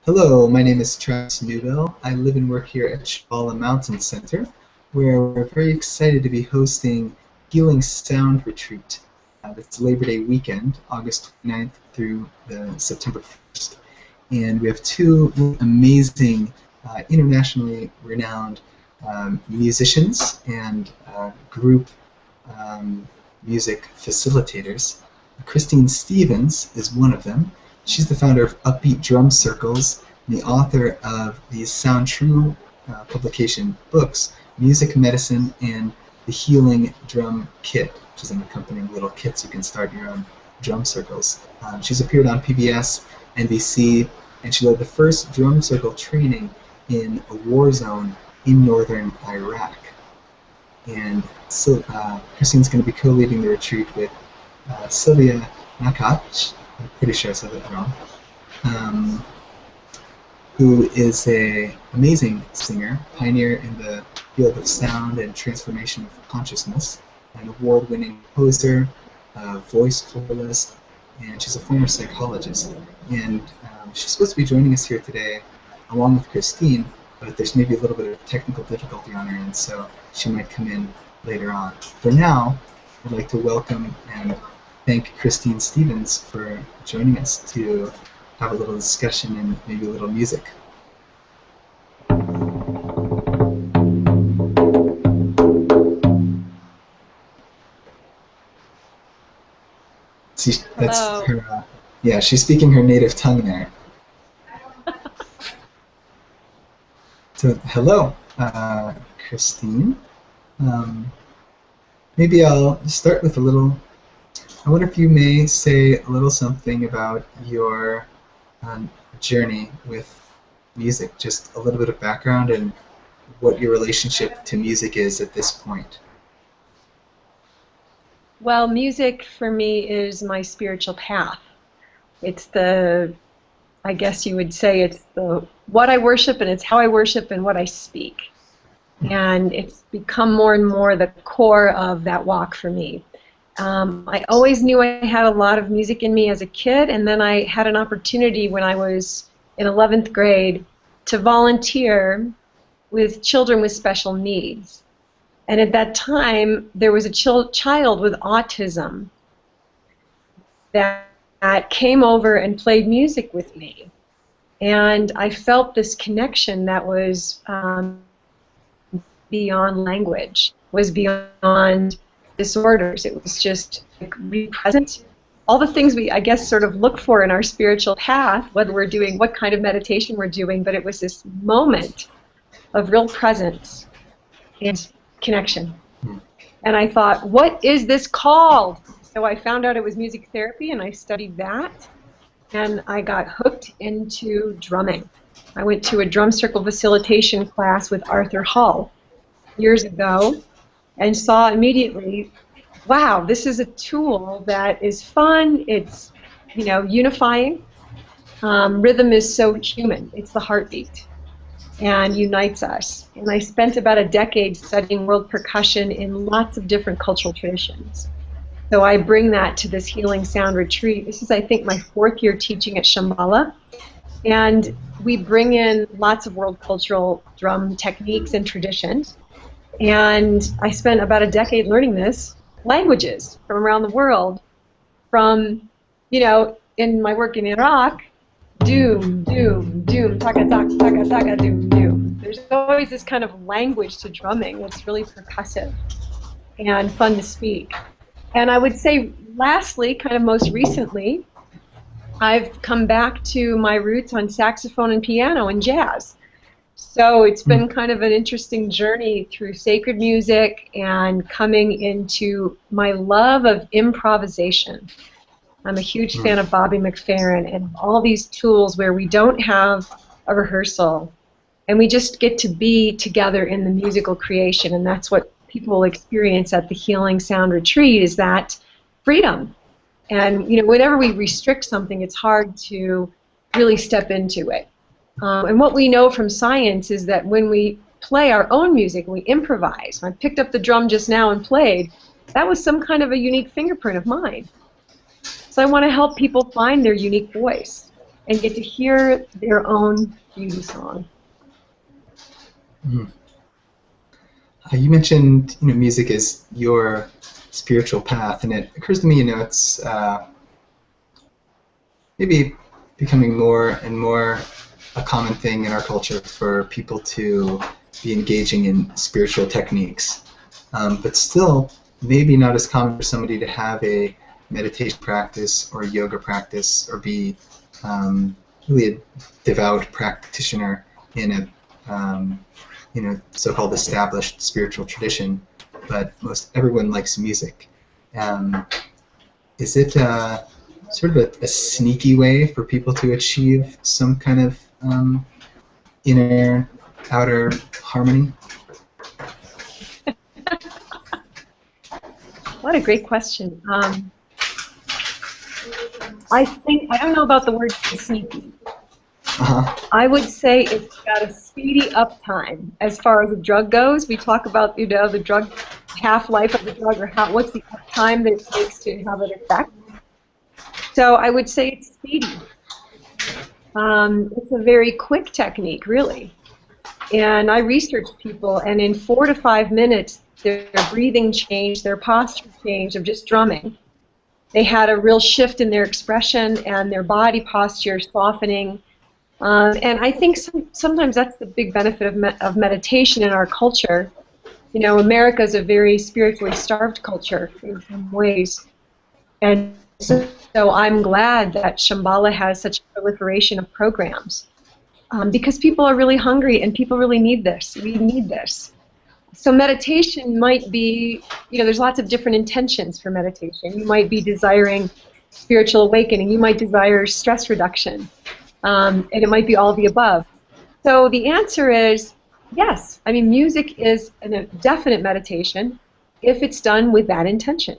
Hello, my name is Travis Newbell. I live and work here at Shambhala Mountain Center, where we're very excited to be hosting Healing Sound Retreat. It's Labor Day weekend, August 29th through the September 1st. And we have two amazing, internationally renowned musicians and group music facilitators. Christine Stevens is one of them. She's the founder of Upbeat Drum Circles and the author of the Sound True publication books, Music, Medicine, and the Healing Drum Kit, which is an accompanying little kit so you can start your own drum circles. She's appeared on PBS, NBC, and she led the first drum circle training in a war zone in northern Iraq. And so Christine's going to be co-leading the retreat with Silvia Nakkach, I'm pretty sure I said that wrong, who is an amazing singer, pioneer in the field of sound and transformation of consciousness, an award-winning composer, voice coralist, and she's a former psychologist. And she's supposed to be joining us here today along with Christine, but there's maybe a little bit of technical difficulty on her end, so she might come in later on. For now, I'd like to welcome and thank Christine Stevens for joining us to have a little discussion and maybe a little music. See, that's her. Yeah, she's speaking her native tongue there. So, hello, Christine. Maybe I'll start with a little. I wonder if you may say a little something about your journey with music, just a little bit of background and what your relationship to music is at this point. Well, music for me is my spiritual path. It's the, I guess you would say, it's the what I worship, and it's how I worship and what I speak. And it's become more and more the core of that walk for me. I always knew I had a lot of music in me as a kid, and then I had an opportunity when I was in 11th grade to volunteer with children with special needs. And at that time, there was a child with autism that came over and played music with me. And I felt this connection that was beyond language, was beyond disorders. It was just like be present. All the things we, I guess, sort of look for in our spiritual path, whether we're doing what kind of meditation we're doing, but it was this moment of real presence and connection. And I thought, what is this called? So I found out it was music therapy, and I studied that, and I got hooked into drumming. I went to a drum circle facilitation class with Arthur Hull years ago, and saw immediately, wow, this is a tool that is fun, it's, you know, unifying. Rhythm is so human, it's the heartbeat, and unites us. And I spent about a decade studying world percussion in lots of different cultural traditions. So I bring that to this Healing Sound Retreat. This is, I think, my 4th year teaching at Shambhala. And we bring in lots of world cultural drum techniques and traditions. And I spent about a decade learning this, languages from around the world, from, you know, in my work in Iraq, doom, doom, doom, taka, taka, taka, taka, doom, doom. There's always this kind of language to drumming that's really percussive and fun to speak. And I would say, lastly, kind of most recently, I've come back to my roots on saxophone and piano and jazz. So it's been kind of an interesting journey through sacred music and coming into my love of improvisation. I'm a huge fan of Bobby McFerrin and all these tools where we don't have a rehearsal and we just get to be together in the musical creation, and that's what people will experience at the Healing Sound Retreat, is that freedom. And you know, whenever we restrict something, it's hard to really step into it. And what we know from science is that when we play our own music, we improvise. When I picked up the drum just now and played, that was some kind of a unique fingerprint of mine. So I want to help people find their unique voice. and get to hear their own beauty song. Mm. You mentioned, music is your spiritual path, and it occurs to me, it's maybe becoming more and more a common thing in our culture for people to be engaging in spiritual techniques, but still maybe not as common for somebody to have a meditation practice or yoga practice or be really a devout practitioner in a so-called established spiritual tradition, but most everyone likes music. Is it sort of a sneaky way for people to achieve some kind of inner, outer harmony? What a great question. I don't know about the word sneaky. I would say it's got a speedy uptime as far as the drug goes. We talk about, the drug half-life of the drug, or what's the uptime that it takes to have an effect. So I would say it's speedy. It's a very quick technique, really. And I researched people, and in 4 to 5 minutes, their breathing changed, their posture changed of just drumming. They had a real shift in their expression and their body posture softening. And I think sometimes that's the big benefit of meditation in our culture. America is a very spiritually starved culture in some ways. And so I'm glad that Shambhala has such a proliferation of programs because people are really hungry and people really need this. We need this. So meditation might be, there's lots of different intentions for meditation. You might be desiring spiritual awakening. You might desire stress reduction. And it might be all of the above. So the answer is yes. I mean, music is a definite meditation if it's done with that intention.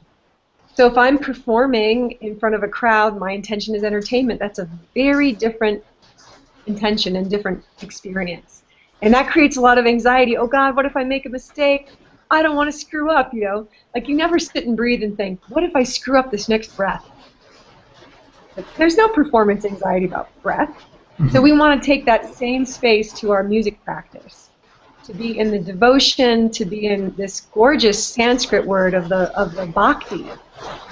So if I'm performing in front of a crowd, my intention is entertainment. That's a very different intention and different experience. And that creates a lot of anxiety. Oh God, what if I make a mistake? I don't want to screw up, Like you never sit and breathe and think, what if I screw up this next breath? There's no performance anxiety about breath. So we want to take that same space to our music practice, to be in the devotion, to be in this gorgeous Sanskrit word of the bhakti,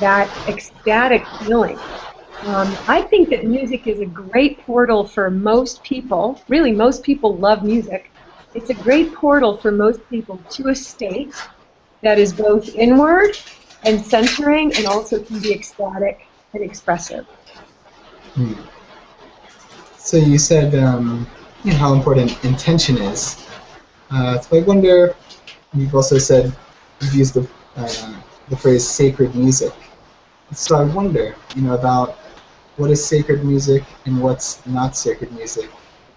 that ecstatic feeling. I think that music is a great portal for most people. Really, most people love music. It's a great portal for most people to a state that is both inward and centering and also can be ecstatic and expressive. So you said how important intention is. So I wonder, you've also said, you've used the phrase sacred music. So I wonder, about what is sacred music and what's not sacred music,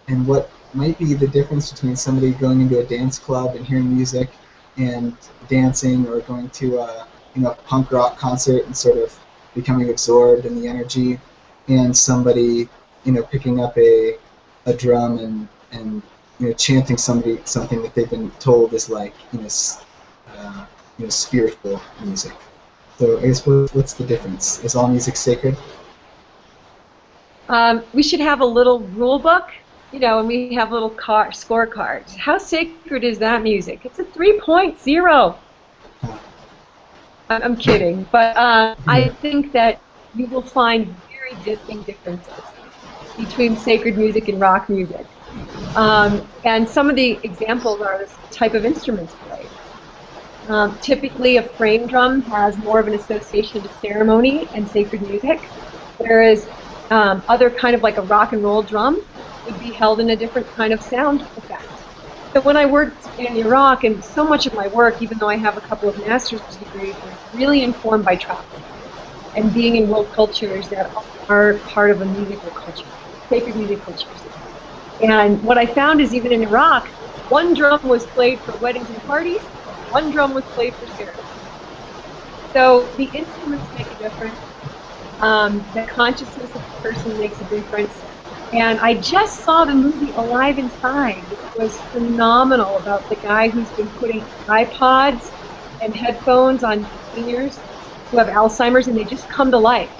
and what might be the difference between somebody going into a dance club and hearing music and dancing, or going to a punk rock concert and sort of becoming absorbed in the energy, and somebody picking up a drum and chanting something that they've been told is like spiritual music. So I guess what's the difference? Is all music sacred? We should have a little rule book, and we have little scorecards. How sacred is that music? It's a 3.0. I'm kidding, but I think that you will find very distinct differences between sacred music and rock music. And some of the examples are the type of instruments played. Typically, a frame drum has more of an association to ceremony and sacred music, whereas other kind of like a rock and roll drum would be held in a different kind of sound effect. So when I worked in Iraq, and so much of my work, even though I have a couple of master's degrees, was really informed by travel and being in world cultures that are part of a musical culture, sacred music cultures. And what I found is even in Iraq, one drum was played for weddings and parties, one drum was played for ceremonies. So the instruments make a difference. The consciousness of the person makes a difference. And I just saw the movie Alive Inside, which was phenomenal, about the guy who's been putting iPods and headphones on seniors who have Alzheimer's, and they just come to life.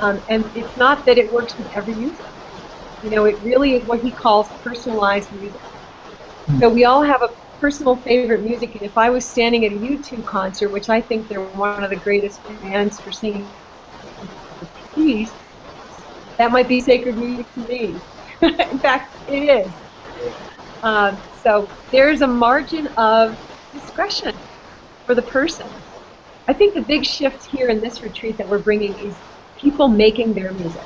And it's not that it works with every user. You know, it really is what he calls personalized music. So we all have a personal favorite music, and if I was standing at a U2 concert, which I think they're one of the greatest bands for singing peace, that might be sacred music to me. In fact, it is. So there's a margin of discretion for the person. I think the big shift here in this retreat that we're bringing is people making their music.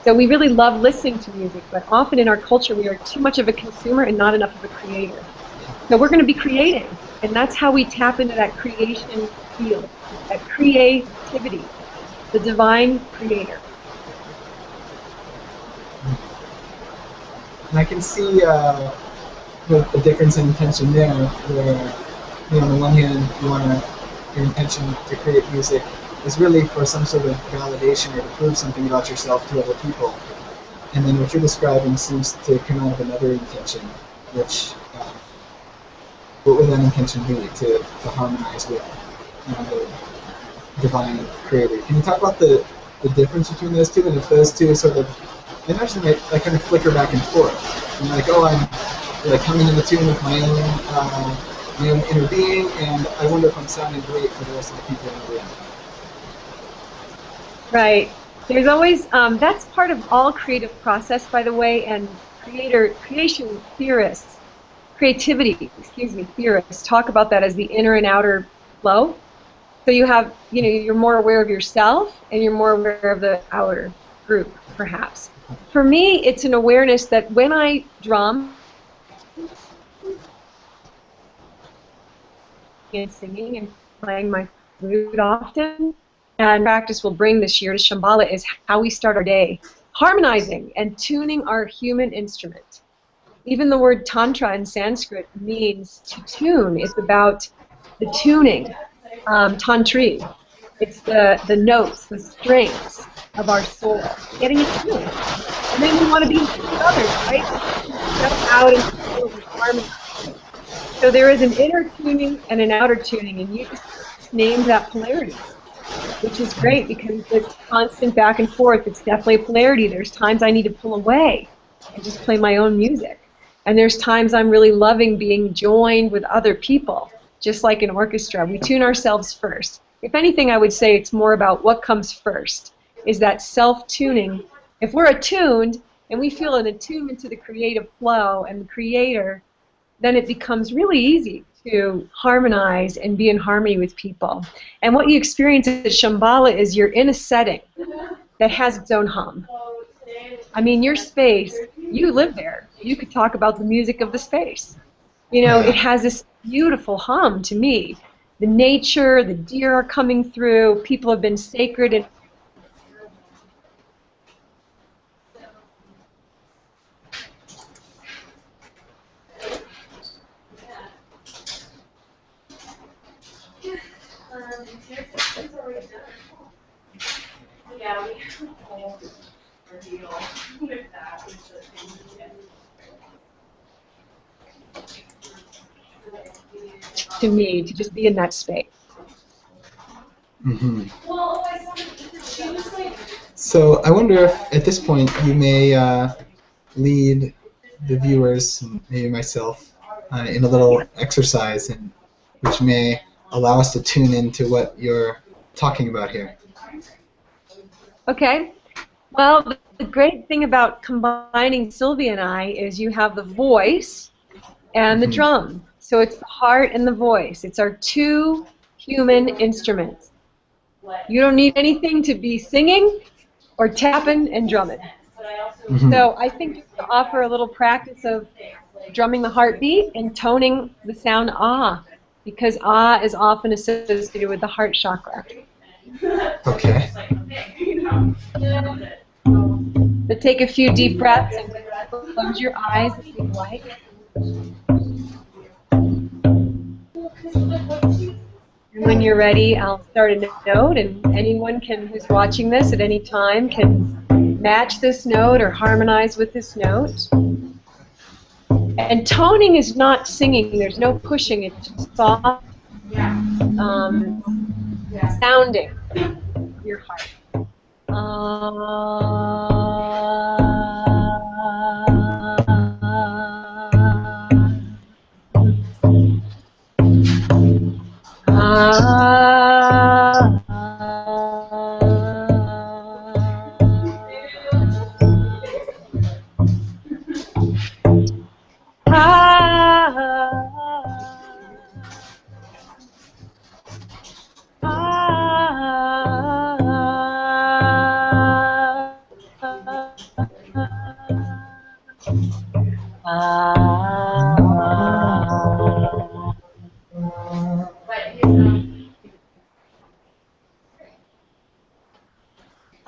So we really love listening to music, but often in our culture we are too much of a consumer and not enough of a creator. So we're going to be creating, and that's how we tap into that creation field, that creativity, the divine creator. And I can see the difference in intention there, where, you know, on the one hand, your intention to create music is really for some sort of validation or to prove something about yourself to other people. And then what you're describing seems to come out of another intention, which, what would that intention be? To harmonize with, you know, the divine creator. Can you talk about the difference between those two, and if those two sort of, I imagine they kind of flicker back and forth. And like, oh, I'm like coming into tune with my own inner being, and I wonder if I'm sounding great for the rest of the people in the room. Right. There's always, that's part of all creative process, by the way, and creation theorists, theorists talk about that as the inner and outer flow. So you have, you know, you're more aware of yourself and you're more aware of the outer group, perhaps. For me, it's an awareness that when I drum and singing and playing my flute often, and practice will bring this year to Shambhala, is how we start our day, harmonizing and tuning our human instrument. Even the word tantra in Sanskrit means to tune. It's about the tuning, tantri. It's the notes, the strings of our soul, getting it tuned. And then we want to be with others, right? Step out and harmony. So there is an inner tuning and an outer tuning, and you just named that polarity, which is great because it's constant back and forth. It's definitely a polarity. There's times I need to pull away and just play my own music. And there's times I'm really loving being joined with other people, just like an orchestra. We tune ourselves first. If anything, I would say it's more about what comes first, is that self-tuning. If we're attuned and we feel an attunement to the creative flow and the creator, then it becomes really easy to harmonize and be in harmony with people. And what you experience at Shambhala is you're in a setting that has its own hum. I mean, your space, you live there. You could talk about the music of the space. You know, it has this beautiful hum to me. The nature, the deer are coming through, people have been sacred and to me, to just be in that space. Mm-hmm. So I wonder if at this point you may lead the viewers, and maybe myself, in a little exercise, which may allow us to tune into what you're talking about here. Okay. Well, the great thing about combining Silvia and I is you have the voice and the drum. So it's the heart and the voice. It's our two human instruments. You don't need anything to be singing or tapping and drumming. So I think just to offer a little practice of drumming the heartbeat and toning the sound ah, because ah is often associated with the heart chakra. Okay. But take a few deep breaths and close your eyes if you'd like. And when you're ready, I'll start a note, and anyone who's watching this at any time can match this note or harmonize with this note. And toning is not singing. There's no pushing. It's just soft sounding your heart.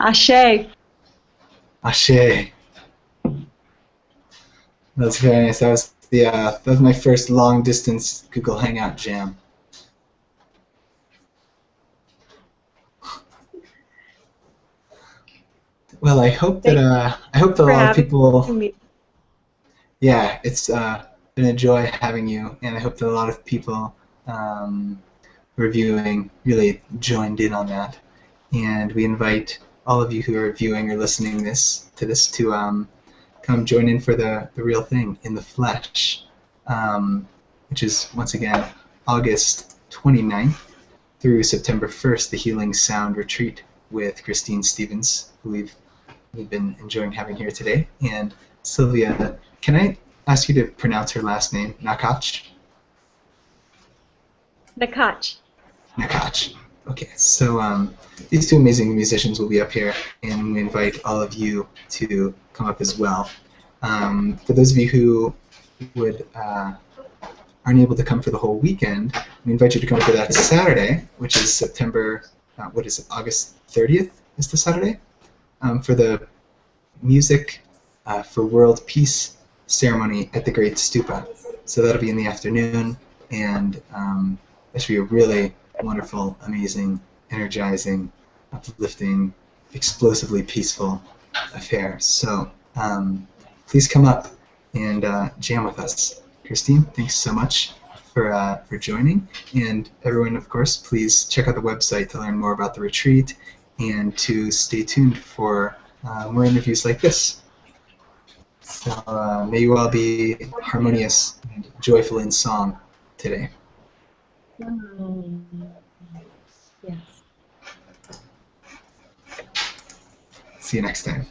Ashe. Ashe. That's very nice. That was my first long distance Google Hangout jam. Well, I hope that a lot of people. Me. Yeah, it's been a joy having you, and I hope that a lot of people reviewing really joined in on that. And we invite all of you who are viewing or listening to this to come join in for the real thing in the flesh, which is once again August 29th through September 1st, the Healing Sound Retreat with Christine Stevens, who we've been enjoying having here today. And Silvia, can I ask you to pronounce her last name, Nakkach? Nakkach. Nakkach. Okay, so these two amazing musicians will be up here, and we invite all of you to come up as well. For those of you who aren't able to come for the whole weekend, we invite you to come for that Saturday, which is September, August 30th is the Saturday, for the Music for World Peace ceremony at the Great Stupa. So that'll be in the afternoon, and that should be a really wonderful, amazing, energizing, uplifting, explosively peaceful affair. So please come up and jam with us. Christine, thanks so much for joining. And everyone, of course, please check out the website to learn more about the retreat and to stay tuned for more interviews like this. So may you all be harmonious and joyful in song today. Yes. See you next time.